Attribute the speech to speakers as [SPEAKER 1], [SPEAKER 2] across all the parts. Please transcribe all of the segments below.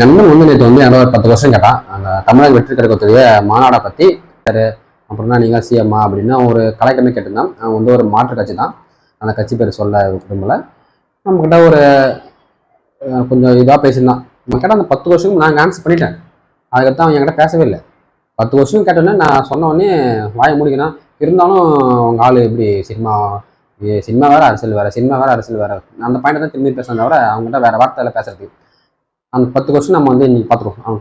[SPEAKER 1] நண்பன் வந்து நேற்று வந்து என்னோட 10 வருஷம் கேட்டான். அந்த தமிழக வெற்றி கழகத்துடைய மாநாடை பற்றி. அப்புறம்னா நீங்கள் சிஎம்மா அப்படின்னு ஒரு கலைக்கமே கேட்டிருந்தான். அவன் வந்து ஒரு மாற்று கட்சி தான். அந்த கட்சி பேர் சொல்ல விரும்பல. நம்மக்கிட்ட ஒரு கொஞ்சம் இதாக பேசியிருந்தான். நம்ம கேட்டால் அந்த 10 வருஷம் நாங்கள் ஆன்சர் பண்ணிட்டேன். அதுக்கடுத்து அவன் என்கிட்ட பேசவே இல்லை. 10 வருஷம் கேட்டோன்னே நான் சொன்ன உடனே வாயை முடிக்கணும். இருந்தாலும் உங்கள் ஆள் எப்படி சினிமா வேறு அரசியல் வேறு, சினிமா வேறு அரசியல் வேறு, அந்த பாயிண்ட் தான் திரும்பி பேசுறத தவிர அவங்ககிட்ட வேறு வார்த்தையில் பேசுறதுக்கு. அந்த 10 வருஷம் நம்ம வந்து இன்னைக்கு பார்த்துருவோம்.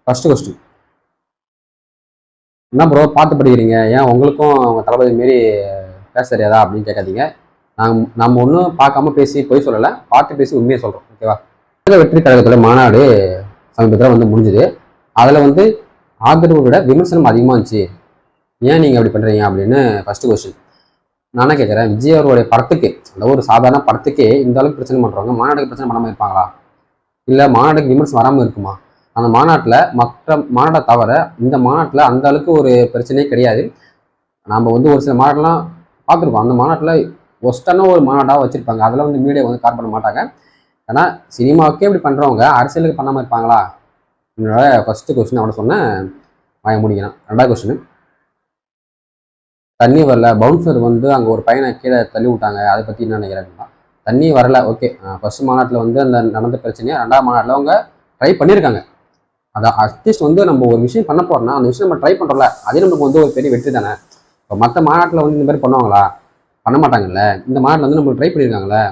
[SPEAKER 1] ஃபர்ஸ்ட் கொஸ்டின், என்ன ப்ரோ பார்த்து படிக்கிறீங்க, ஏன் உங்களுக்கும் உங்கள் தளபதி மாரி பேச தெரியாதா அப்படின்னு கேட்காதீங்க. நம்ம ஒன்றும் பார்க்காம பேசி பொய் சொல்லலை, பார்த்து பேசி உண்மையை சொல்கிறோம். ஓகேவா? வெற்றி கழகத்தோட மாநாடு சமீபத்தில் வந்து முடிஞ்சுது. அதில் வந்து ஆதரவை விட விமர்சனம் அதிகமாக இருந்துச்சு. ஏன் நீங்கள் அப்படி பண்ணுறீங்க அப்படின்னு ஃபர்ஸ்ட் கொஸ்டின். நானே கேட்குறேன், விஜய் அவருடைய படத்துக்கு, அந்த ஒரு சாதாரண படத்துக்கே இந்த அளவுக்கு பிரச்சனை பண்ணுறவங்க மாநாட்டுக்கு பிரச்சனை பண்ணாமல் இருப்பாங்களா? இல்லை மாநாட்டுக்கு விமர்சனம் வராமல் இருக்குமா? அந்த மாநாட்டில் மற்ற மாநாட்டை தவிர இந்த மாநாட்டில் அந்த அளவுக்கு ஒரு பிரச்சனையே கிடையாது. நம்ம வந்து ஒரு சில மாநாட்டெலாம் பார்த்துருக்கோம். அந்த மாநாட்டில் ஒஸ்டான ஒரு மாநாட்டாக வச்சுருப்பாங்க. அதில் வந்து மீடியா வந்து கார் பண்ண மாட்டாங்க. ஏன்னா சினிமாவுக்கே இப்படி பண்ணுறவங்க அரசியலுக்கு பண்ணாமல் இருப்பாங்களா? என்னோட ஃபஸ்ட்டு கொஸ்டின் அவனை சொன்னேன், வாங்க முடிக்கணும். 2வது கொஸ்டின், தண்ணி வரல, பவுன்சர் வந்து அங்கே ஒரு பையனை கீழே தள்ளி விட்டாங்க, அதை பற்றி என்ன நினைக்கிறேன். தண்ணி வரல, ஓகே. ஃபர்ஸ்ட் மாநாட்டில் வந்து அந்த நடந்த பிரச்சனையை 2வது மாநாட்டில் அவங்க ட்ரை பண்ணியிருக்காங்க. அதை அட்லீஸ்ட் வந்து நம்ம ஒரு விஷயம் பண்ண போறோம்னா அந்த விஷயம் நம்ம ட்ரை பண்ணுறோம்ல, அதே நமக்கு வந்து ஒரு பெரிய வெற்றி தானே. இப்போ மற்ற மாநாட்டில் வந்து இந்த மாதிரி பண்ணுவாங்களா? பண்ண மாட்டாங்கல்ல. இந்த மாநாட்டில் வந்து நம்ம ட்ரை பண்ணியிருக்காங்களே.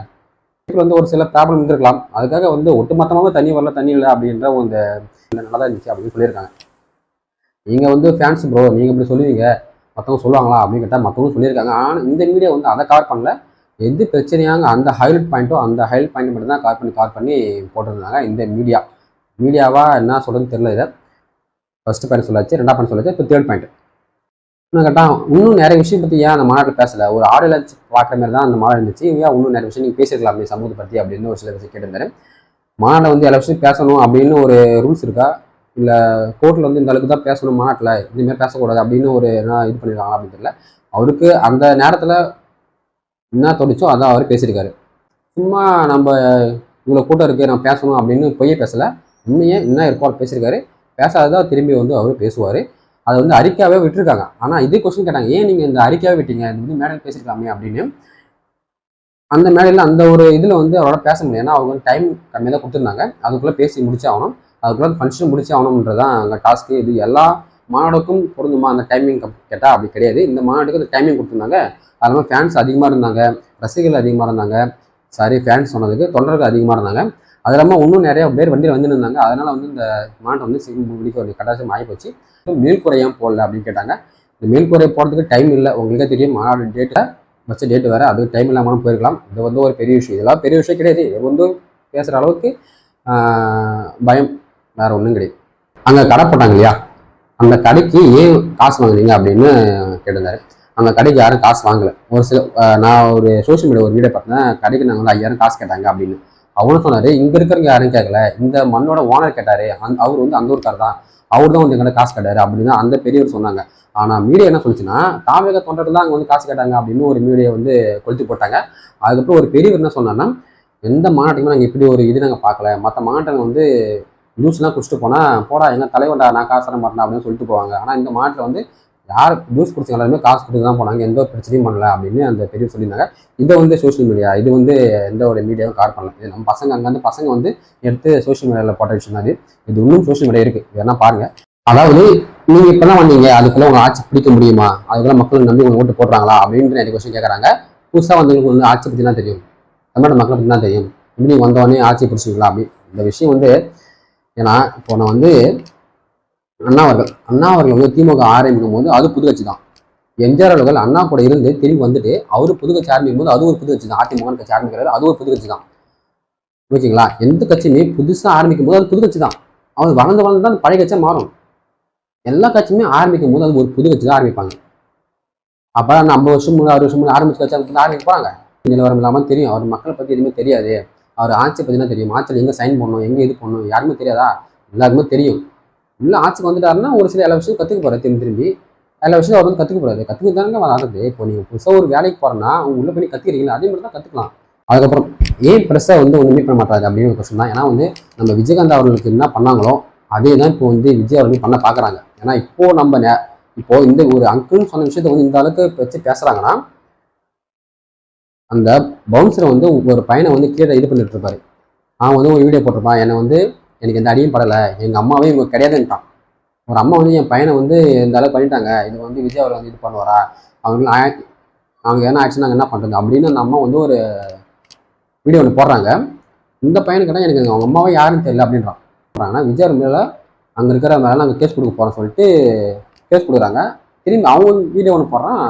[SPEAKER 1] இப்போ வந்து ஒரு சில ப்ராப்ளம் இருந்திருக்கலாம். அதுக்காக வந்து ஒட்டுமொத்தமாக தண்ணி வரல, தண்ணி இல்லை அப்படின்ற ஒரு நல்லா தான் இருந்துச்சு அப்படின்னு சொல்லியிருக்காங்க. நீங்கள் வந்து ஃபேன்ஸ் ப்ரோ, நீங்கள் இப்படி சொல்லுவீங்க, மற்றவங்க சொல்லுவாங்களா அப்படின்னு கேட்டால் மற்றவங்க சொல்லியிருக்காங்க. ஆனால் இந்த மீடியா வந்து அதை கவர் பண்ணல. எது பிரச்சனையாங்க அந்த ஹைலைட் பாயிண்ட்டோ அந்த ஹைலைட் பாயிண்ட் மட்டும் தான் கவர் பண்ணி போட்டிருந்தாங்க இந்த மீடியாவா என்ன சொல்கிறதுன்னு தெரியல. இதை ஃபர்ஸ்ட் பாயிண்ட் சொல்லாச்சு, 2வது பாயிண்ட் சொல்லாச்சு, இப்போ 3rd பாயிண்ட் இன்னும் கேட்டால் இன்னும் நிறைய விஷயம் பற்றி ஏன் அந்த மாநாட்டில் பேசலை? ஒரு ஆடியோ லான்ச் பார்க்குற மாதிரி தான் அந்த மாநாடு இருந்துச்சு. ஏன் இன்னும் நிறைய விஷயம் நீங்கள் பேசியிருக்கலாமே சமூகத்தை பற்றி அப்படின்னு ஒரு சில விஷயம் கேட்டிருந்தாரு. மாநாட்டில் வந்து எல்லா விஷயம் பேசணும் அப்படின்னு ஒரு ரூல்ஸ் இருக்கா? இல்லை கோர்ட்டில் வந்து இந்த அளவுக்கு தான் பேசணும், மாநாட்டில் இதுமாதிரி பேசக்கூடாது அப்படின்னு ஒரு என்ன இது பண்ணியிருக்காங்க அப்படின்னு தெரியல. அவருக்கு அந்த நேரத்தில் என்ன தோணுச்சோ அதான் அவர் பேசியிருக்காரு. சும்மா நம்ம இவ்வளோ கூட்டம் இருக்குது நான் பேசணும் அப்படின்னு பொய்யே பேசலை, உண்மையே என்ன இருக்கோ அவர் பேசியிருக்காரு. பேசாததான் திரும்பி வந்து அவர் பேசுவார். அதை வந்து அறிக்கையாகவே விட்டுருக்காங்க. ஆனால் இதே கொஸ்டின் கேட்டாங்க, ஏன் நீங்கள் இந்த அறிக்கையாக விட்டீங்க, இது வந்து மேடையில் பேசியிருக்காமே அப்படின்னு. அந்த மேடையில் அந்த ஒரு இதில் வந்து அவரோட பேச முடியும். ஏன்னா அவங்க டைம் கம்மியாக தான் கொடுத்துருந்தாங்க. அதுக்குள்ளே பேசி முடிச்சு ஆகணும், அதுக்குள்ளே ஃபங்க்ஷன் முடிச்சு ஆகணுன்றதான் அங்கே டாஸ்க்கு. இது எல்லா மாநாடுக்கும் பொருந்துமா அந்த டைமிங் கேட்டால் அப்படி கிடையாது. இந்த மாநாட்டுக்கு அந்த டைமிங் கொடுத்துருந்தாங்க. அது மாதிரி ஃபேன்ஸ் அதிகமாக இருந்தாங்க, ரசிகர்கள் அதிகமாக இருந்தாங்க. ஃபேன்ஸ் சொன்னதுக்கு தொண்டர்கள் அதிகமாக இருந்தாங்க. அது இல்லாமல் இன்னும் நிறைய பேர் வண்டியில் வந்து இருந்தாங்க. அதனால் வந்து இந்த மாநாட்டை வந்து முடிக்க வேண்டிய கட்டாயம் ஆகி போச்சு. மேல்குறையும் போடல அப்படின்னு கேட்டாங்க. இந்த மேல்குறை போகிறதுக்கு டைம் இல்லை. உங்களுக்கே தெரியும், மாநாடு டேட்டில் வச்ச டேட்டு வேறு, அது டைம் இல்லாமல் போயிருக்கலாம். இது வந்து ஒரு பெரிய விஷயம். இதெல்லாம் பெரிய விஷயம் கிடையாது. இது வந்து பேசுகிற அளவுக்கு பயம் வேறு ஒன்றும் கிடையாது. அங்கே கடை போட்டாங்க இல்லையா, அந்த கடைக்கு ஏன் காசு வாங்குறீங்க அப்படின்னு கேட்டிருந்தாரு. அந்த கடைக்கு யாரும் காசு வாங்கலை. ஒரு சில நான் ஒரு சோஷியல் மீடியா ஒரு வீடியோ பார்த்தேன், கடைக்கு நாங்கள் வந்து 5000 காசு கேட்டாங்க அப்படின்னு. அவரும் சொன்னார், இங்கே இருக்கிறவங்க யாரும் கேட்கல, இந்த மண்ணோட ஓனர் கேட்டார், அவர் வந்து அந்த ஊருக்கார் தான், அவர் தான் வந்து எங்கிட்ட காசு கேட்டார் அப்படின்னு அந்த பெரியவர் சொன்னாங்க. ஆனால் மீடியா என்ன சொல்லிச்சுன்னா, தாவேக தொண்டர்கள் தான் அங்கே வந்து காசு கேட்டாங்க அப்படின்னு ஒரு மீடியா வந்து கொளுத்தி போட்டாங்க. அதுக்கப்புறம் ஒரு பெரியவர் என்ன சொன்னான்னா, எந்த மாநாட்டுக்குமே நாங்கள் இப்படி ஒரு இது நாங்கள் பார்க்கல, மற்ற மாநாட்டங்கள் வந்து ஜூஸ்லாம் குடிச்சிட்டு போனால் போடா எங்கள் தலைவன்டா நான் காசு தர மாட்டேன் அப்படின்னு சொல்லிட்டு போவாங்க. ஆனால் இந்த மாநாட்டில் வந்து யார் ஜூஸ் குடிச்ச எல்லாருமே காசு கொடுத்து தான் போனாங்க, எந்த ஒரு பிரச்சனையும் பண்ணல அப்படின்னு அந்த பெரியவர் சொல்லியிருந்தாங்க. இதை வந்து சோஷியல் மீடியா, இது வந்து எந்த ஒரு மீடியாவும் கார் பண்ணல. இது நம்ம பசங்க அங்கேருந்து பசங்க வந்து எடுத்து சோஷியல் மீடியாவில் போட்ட விஷயம் தான். இது இன்னும் சோஷியல் மீடியா இருக்குது, வேணா பாருங்க. அதாவது நீங்க இப்பதான் வந்தீங்க, அதுக்குள்ள உங்க ஆட்சி பிடிக்க முடியுமா, அதுக்குள்ள மக்கள் நம்பி உங்க ஓட்டு போடுறாங்களா அப்படின்னு நிறைய கொஸ்டின் கேட்கறாங்க. புதுசா வந்தவங்களுக்கு வந்து ஆட்சி பத்தி தான் தெரியும், தமிழ்நாடு மக்களை பத்தி தான் தெரியும், இப்படி வந்தவொடனே ஆட்சி பிடிச்சிங்களா அப்படி இந்த விஷயம் வந்து. ஏன்னா இப்போ நான் வந்து அண்ணா அவர்கள் வந்து திமுக ஆரம்பிக்கும் போது அது புது கட்சி தான். எம்ஜிஆர் அவர்கள் அண்ணா கூட இருந்து திரும்பி வந்துட்டு அவரு புது கட்சி ஆரம்பிக்கும் போது அது ஒரு புது கட்சி தான். அதிமுக கட்சி ஆரம்பிக்கிறாரு, அது ஒரு புது கட்சி தான். ஓகேங்களா? எந்த கட்சியுமே புதுசா ஆரம்பிக்கும் போது அது புது கட்சி தான். அவங்க வளர்ந்து தான் பழைய கட்சியா மாறும். எல்லா கட்சியுமே ஆரம்பிக்கும் போது அது ஒரு புது கட்சி தான் ஆரம்பிப்பாங்க. அப்போ அந்த 50 வருஷம் 60 வருஷம் ஆரம்பிச்சு கட்சி வந்து ஆரம்பிக்க போறாங்க. நிலவரம் இல்லாமல் தெரியும், அவர் மக்களை பற்றி எதுவுமே தெரியாது, அவர் ஆட்சி பற்றி தான் தெரியும், ஆட்சியில் எங்கே சைன் பண்ணணும் எங்கே இது பண்ணணும் யாருமே தெரியாதா? எல்லாருக்குமே தெரியும். உள்ள ஆட்சிக்கு வந்துட்டாருன்னா ஒரு சில எல்லா விஷயம் கற்றுக்க போகிற திரும்பி எல்லா விஷயம் அவர் வந்து கற்றுக்கக்கூடாது. கற்றுக்க தானங்க வராது. இப்போ நீங்கள் புதுசாக ஒரு வேலைக்கு போகிறோன்னா அவங்க உள்ளே போய் கற்றுக்கிறீங்களா அதே மாதிரி தான் கற்றுக்கலாம். அதுக்கப்புறம் ஏன் ப்ரெஸ்ஸாக வந்து ஒன்றுமே பண்ண மாட்டாரு அப்படின்னு ஒரு கொஸ்டின் தான். ஏன்னா வந்து நம்ம விஜயகாந்த் அவர்களுக்கு என்ன பண்ணாங்களோ அதே தான் இப்போ வந்து விஜய் அவர்கள் பண்ண பார்க்குறாங்க. ஏன்னா இப்போ இந்த ஒரு அங்கிள்னு சொன்ன விஷயத்த வந்து இந்த அளவுக்கு வச்சு பேசுகிறாங்கன்னா அந்த பவுன்சரை வந்து ஒரு பையனை வந்து கீழே இது பண்ணிட்டு இருப்பாரு. அவன் வந்து ஒரு வீடியோ போட்டிருப்பான், என்னை வந்து எனக்கு எந்த அடியும் படலை, எங்கள் அம்மாவே இவங்க கிடையாதுன்ட்டான். ஒரு அம்மா வந்து என் பையனை வந்து இந்த அளவுக்கு பண்ணிட்டாங்க, இது வந்து விஜய் அவரை வந்து இது பண்ணுவாரா, அவங்க என்ன ஆச்சுன்னா நாங்கள் என்ன பண்ணுறது அப்படின்னு அந்த அம்மா வந்து ஒரு வீடியோ ஒன்று போடுறாங்க. இந்த பையனுக்கு கேட்டால் எனக்கு அவங்க அம்மாவே யாருன்னு தெரியல அப்படின்றான். ஆனால் விஜய் அவர் மேலே அங்கே இருக்கிற மேலே நாங்கள் கேஸ் கொடுக்க போகிறோம் சொல்லிட்டு கேஸ் கொடுக்குறாங்க. திரும்பி அவங்க வீடியோ ஒன்று போடுறான்,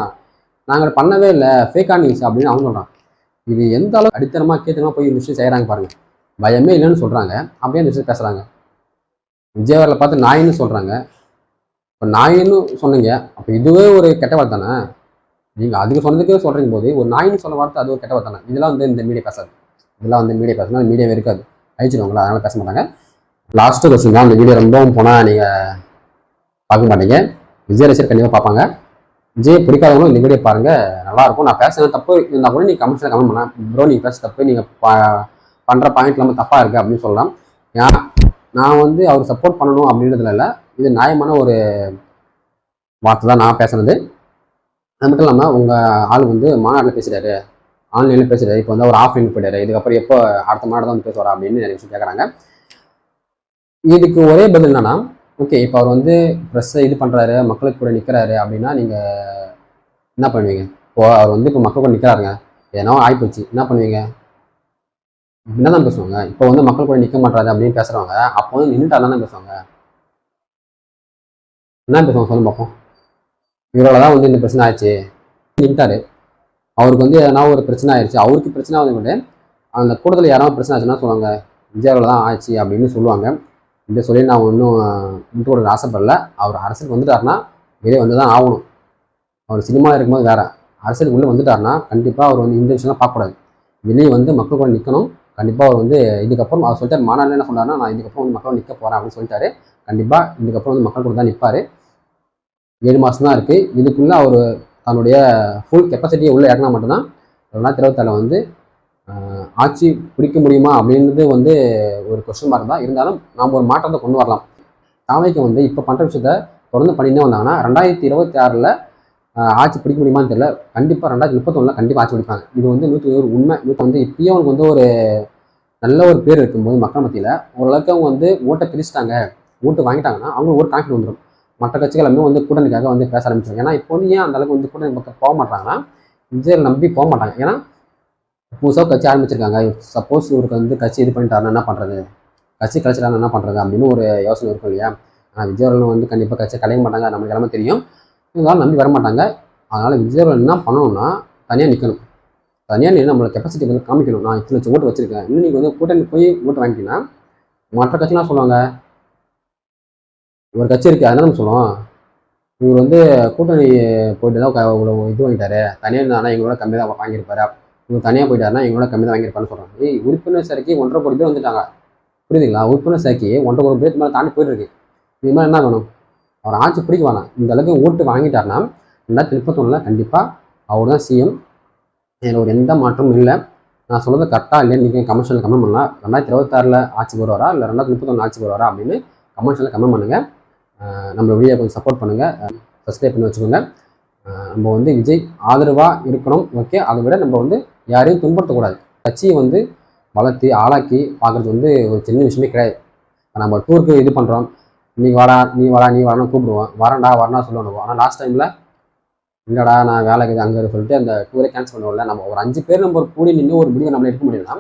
[SPEAKER 1] நாங்கள் பண்ணவே இல்லை, ஃபேக்கா நியூஸ் அப்படின்னு அவங்க சொல்கிறான். இது எந்த அளவுக்கு அடித்தனமாக கேட்டமாக போய் இந்த விஷயம் செய்கிறாங்க பாருங்கள். பயமே இல்லைன்னு சொல்கிறாங்க, அப்படியே இந்த விஷயம் பேசுகிறாங்க. விஜய் அவர்களை பார்த்து நாயின்னு சொல்கிறாங்க. இப்போ நாயின்னு சொன்னீங்க, அப்போ இதுவே ஒரு கெட்ட வார்த்தை தானே. நீங்கள் அதுக்கு சொன்னதுக்கே சொல்கிறீங்க போது ஒரு நாயின்னு சொல்ல வார்த்தை அது ஒரு கெட்ட வார்த்தை தானே. இதெல்லாம் வந்து இந்த மீடியா பேசாது. இதெல்லாம் வந்து மீடியா பேசினா மீடியாவே இருக்காது, அழிச்சிடுவாங்களா, அதனால் பேச மாட்டாங்க. லாஸ்ட்டு கொஸ்டின் தான். அந்த வீடியோ ரொம்பவும் போனால் நீங்கள் பார்க்க மாட்டீங்க. விஜய் ரசிகர் கண்டிப்பாக பார்ப்பாங்க. விஜய் பிடிக்காதவங்களும் இந்த வீடியோ பாருங்கள், நல்லாயிருக்கும். நான் பேசுகிறேன் தப்பு இருந்தால் கூட நீங்கள் கமெண்ட்ஸில் கமெண்ட் பண்ணேன், ப்ரோ நீங்கள் பேச தப்பு, நீங்கள் பண்ணுற பாயிண்ட் இல்லாமல் தப்பாக இருக்குது அப்படின்னு சொல்லலாம். ஏன் நான் வந்து அவர் சப்போர்ட் பண்ணணும் அப்படின்றதுல இல்லை, இது நியாயமான ஒரு வார்த்தை தான் நான் பேசுனது. அது மட்டும் இல்லாமல் உங்கள் ஆள் வந்து மாநாட்டில் பேசுகிறாரு, ஆன்லைனில் பேசுகிறாரு, இப்போ வந்து அவர் ஆஃப்லைனில் போயிட்டாரு, இதுக்கப்புறம் எப்போ அடுத்த மாநாடு தான் வந்து பேசுவாரா அப்படின்னு நிறைய விஷயம் கேட்குறாங்க. இதுக்கு ஒரே பதில் என்னன்னா, ஓகே இப்போ அவர் வந்து ப்ரெஸ்ஸை இது பண்ணுறாரு, மக்களுக்கு கூட நிற்கிறாரு அப்படின்னா நீங்கள் என்ன பண்ணுவீங்க? இப்போ அவர் வந்து இப்போ மக்கள் கூட நிற்கிறாருங்க, ஏன்னா ஆகிப்போச்சு, என்ன பண்ணுவீங்க? என்ன தான் பேசுவாங்க? இப்போ வந்து மக்கள் கூட நிற்க மாட்டாரு அப்படின்னு பேசுகிறவங்க அப்போ வந்து நின்றுட்டாருன்னு தான் பேசுவாங்க. என்ன பேசுவாங்க சொல்லுங்க பார்ப்போம். இவரால் தான் வந்து இந்த பிரச்சனை ஆயிடுச்சு, நின்ட்டாரு, அவருக்கு வந்து எதனா ஒரு பிரச்சனை ஆயிடுச்சு, அவருக்கு பிரச்சனை ஆகுது கூட அந்த கூட்டத்தில் யாராவது பிரச்சனை ஆச்சுன்னா சொல்லுவாங்க விஜயாவில் தான் ஆச்சு அப்படின்னு சொல்லுவாங்க. இந்த சொல்லி நான் ஒன்றும் விட்டு கொடுக்க ஆசைப்படல. அவர் அரசியலுக்கு வந்துட்டாருன்னா வெளியே வந்து தான் ஆகணும். அவர் சினிமா இருக்கும்போது வேற, அரசியலுக்கு உள்ளே வந்துட்டாருன்னா கண்டிப்பாக அவர் வந்து இந்த விஷயம்லாம் பார்க்கக்கூடாது, வெளியே வந்து மக்கள் கூட நிற்கணும். கண்டிப்பாக அவர் வந்து இதுக்கப்புறம் அவர் சொல்லிட்டார் மாநாட்டில் என்ன சொன்னார்னா, நான் இதுக்கப்புறம் வந்து மக்கள் நிற்க போகிறேன் அப்படின்னு சொல்லிட்டாரு. கண்டிப்பாக இதுக்கப்புறம் வந்து மக்கள் கூட தான் நிற்பார். 7 மாதம் தான் இருக்குது, இதுக்குள்ளே அவர் தன்னுடைய ஃபுல் கெப்பாசிட்டியை உள்ளே இறங்கினா மட்டும்தான் 2024 வந்து ஆட்சி பிடிக்க முடியுமா அப்படின்றது வந்து ஒரு கொஸ்டின் மார்க் தான். இருந்தாலும் நாம் ஒரு மாற்றத்தை கொண்டு வரலாம். தாவைக்கு வந்து இப்போ பண்ணுற விஷயத்த தொடர்ந்து பண்ணினே வந்தாங்கன்னா 2026 ஆட்சி பிடிக்க முடியுமான்னு தெரியல. கண்டிப்பாக 2031 கண்டிப்பாக ஆட்சி பிடிப்பாங்க. இது வந்து 100% உண்மை. இப்போ வந்து இப்பயும் அவங்களுக்கு வந்து ஒரு நல்ல ஒரு பேர் இருக்கும்போது மக்கள் மத்தியில் ஓரளவுக்கு அவங்க வந்து ஓட்டை பிரிச்சுட்டாங்க, ஓட்டு வாங்கிட்டாங்கன்னா அவங்களுக்கு ஒரு கான்ஃபிடன்ஸ் வந்துடும். மற்ற கட்சிகள் எல்லாமே வந்து கூட்டணிக்காக வந்து பேச ஆரம்பிச்சிடும். ஏன்னா இப்போ வந்து ஏன் அந்த அளவுக்கு வந்து கூட்டணி பக்கம் போக மாட்டாங்கன்னா விஜய் நம்பி போக மாட்டாங்க. ஏன்னா புதுசாக கட்சி ஆரம்பிச்சிருக்காங்க, சப்போஸ் இவருக்கு வந்து கட்சி இது பண்ணிட்டாருன்னா என்ன பண்ணுறது, கட்சி கழிச்சிட்டாருன்னா என்ன பண்ணுறது அப்படின்னு ஒரு யோசனை இருக்கும் இல்லையா. ஆனால் விஜய் அவர்கள் வந்து கண்டிப்பாக கட்சியை கலைய மாட்டாங்க, நம்மளுக்கு எல்லாமே தெரியும். இருந்தாலும் நம்பி வர மாட்டாங்க. அதனால் விஜய் அவர்கள் என்ன பண்ணணும்னா தனியாக நிற்கணும். தனியாக நின்று நம்மளோட கெப்பாசிட்டி வந்து காமிக்கணும். நான் இத்தனை லட்சம் ஓட்டு வச்சிருக்கேன், இன்னும் நீங்கள் வந்து கூட்டணி போய் ஓட்டு வாங்கிட்டீங்கன்னா மற்ற கட்சிலாம் சொல்லுவாங்க ஒரு கட்சி இருக்குது அதனால நம்ம சொல்லுவோம் இவர் வந்து கூட்டணி போயிட்டு தான் இவ்வளோ இது வாங்கிட்டாரு, தனியாக இருந்தால் எங்களோட கம்மி தான் வாங்கியிருப்பாரு, இவங்க தனியாக போயிட்டாருன்னா எங்களோட கம்மி தான் வாங்கியிருப்பாருன்னு சொல்கிறாங்க. உறுப்பினர் சேர்க்கை 1.5 கோடி பேர் வந்துட்டாங்க, புரியுதுங்களா? உறுப்பினர் சேர்க்கை 1.5 கோடி பேருக்கு மேலே தாண்டி போயிட்டு இருக்கு. இது மாதிரி என்ன வேணும்? அவர் ஆட்சி பிடிக்க வேணாம். இந்த அளவுக்கு ஓட்டு வாங்கிட்டாருன்னா 2031 கண்டிப்பாக அவர் தான் சிஎம். இதில் ஒரு எந்த மாற்றமும் இல்லை. நான் சொல்கிறது கரெக்டாக இல்லைன்னு நீங்கள் கமெண்ட்ஸில் கமெண்ட் பண்ணலாம். 2026 ஆட்சிக்கு வருவாரா இல்லை 2031 ஆட்சிக்கு வருவாரா அப்படின்னு கமெண்ட்ஸில் கமெண்ட் பண்ணுங்கள். நம்ம வீடியோ கொஞ்சம் சப்போர்ட் பண்ணுங்கள், சப்ஸ்கிரைப் பண்ணி வச்சுக்கோங்க. நம்ம வந்து விஜய் ஆதரவாக இருக்கணும், ஓகே. அதை விட நம்ம வந்து யாரையும் துன்படுத்தக்கூடாது. கட்சியை வந்து வளர்த்து ஆளாக்கி பார்க்குறது வந்து ஒரு சின்ன விஷயமே கிடையாது. நம்ம டூருக்கு இது பண்ணுறோம், நீ வாடா நீ வாடா நீ வாடான்னு கூப்பிடுவோம், வரேன்டா சொல்லணும். ஆனால் லாஸ்ட் டைமில் இல்லைடா நான் வேலைக்கு அங்கே சொல்லிட்டு அந்த டூரே கேன்சல் பண்ணுவோம்ல. நம்ம ஒரு 5 பேர் நம்ம கூடி நின்று ஒரு முடிவை நம்மளை எடுக்க முடியும்னா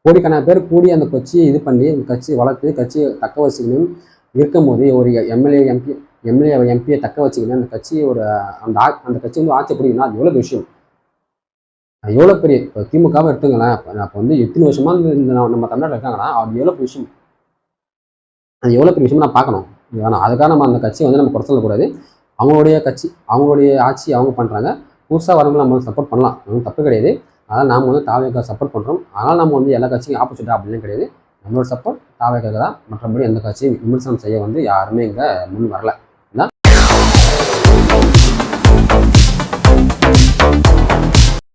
[SPEAKER 1] கோடிக்கணக்கான பேர் கூடி அந்த கட்சியை இது பண்ணி கட்சி வளர்த்து கட்சியை தக்க வச்சுக்கணும் இருக்கும்போது ஒரு எம்பியை தக்க வச்சுக்கணும் அந்த கட்சியை ஒரு அந்த கட்சி வந்து ஆட்சி பிடிக்கணும்னா அது எவ்வளோ விஷயம், எவ்வளோ பெரிய. இப்போ திமுகவை எடுத்துங்களேன், அப்போ வந்து எத்தனை வருஷமா இந்த நம்ம தமிழ்நாட்டில் இருக்காங்கன்னா அது எவ்வளோ பெரிய விஷயம், அது எவ்வளோ பெரிய விஷயம் நான் பார்க்கணும். ஆனால் அதுக்காக நம்ம அந்த கட்சியை வந்து நம்ம குறை சொல்லக்கூடாது. அவங்களுடைய கட்சி அவங்களுடைய ஆட்சி அவங்க பண்ணுறாங்க, புதுசாக வரவங்க நம்ம வந்து சப்போர்ட் பண்ணலாம், ஒன்றும் தப்பு கிடையாது. அதனால் நாம் வந்து தாவேக்காக சப்போர்ட் பண்ணுறோம். ஆனால் நம்ம வந்து எல்லா கட்சியும் ஆப்போசிட்டாக அப்படின்னு கிடையாது. நம்மளோட சப்போர்ட் தாவேக்காக தான். மற்றபடி எந்த கட்சியும் விமர்சனம் செய்ய வந்து யாருமே இங்கே முன் வரல.